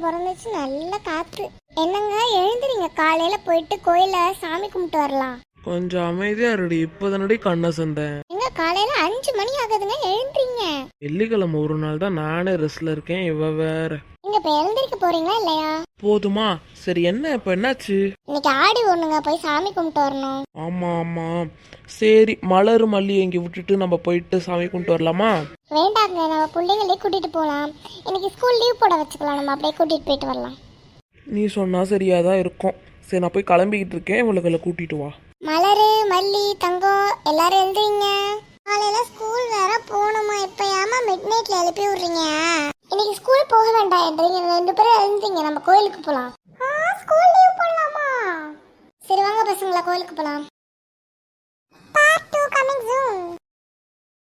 பிறந்துச்சு, நல்ல காத்து. என்னங்க எழுந்துறீங்க, காலையில போயிட்டு கோயில சாமி கும்பிட்டு வரலாம். கொஞ்சம் அமைதியா இருடி, இப்பதானடி கண்ணை சந்தேன். எங்க காலையில 5 மணி ஆகுதுங்க, எழுந்துறீங்க. வெள்ளிக்கிழமை ஒரு நாள் தான் நானே ரெஸ்ட்ல இருக்கேன், இவ வேற. நீங்க இப்ப எழுந்திருக்க போறீங்களா இல்லையா? போதுமா? சரி, என்ன இப்ப என்னாச்சு? இன்னைக்கு ஆடி ஒண்ணுங்க, போய் சாமி கும்பிட்டு வரணும். ஆமா ஆமா, சரி, மலர் மல்லி எங்க விட்டுட்டு நம்ம போயிட்டு சாமி கும்பிட்டு வரலாமா? வேண்டாங்க, நம்ம பிள்ளைங்களே கூட்டிட்டு போலாம். இன்னைக்கு ஸ்கூல் லீவ் போட வச்சுக்கலாம், நம்ம அப்படியே கூட்டிட்டு போயிட்டு வரலாம். நீ சொன்னா சரியாதான் இருக்கும். சரி, நான் போய் கிளம்பிக்கிட்டு இருக்கேன், இவளுகளை கூட்டிட்டு வா. மலரு, மல்லி, தங்கம் எல்லாரும் எழுதுறீங்க. காலையில ஸ்கூல் வேற போகணுமா? இப்ப ஏமா மிட் நைட்ல எழுப்பி விடுறீங்க? இன்னைக்கு ஸ்கூல் போக வேண்டாம் என்றீங்க, 2 பேரும் எழுந்தீங்க, நம்ம கோயிலுக்கு போலாம். ஸ்கூல் லீவ் போடலாமா? சரி வாங்க பசங்களா, கோயிலுக்கு போலாம்.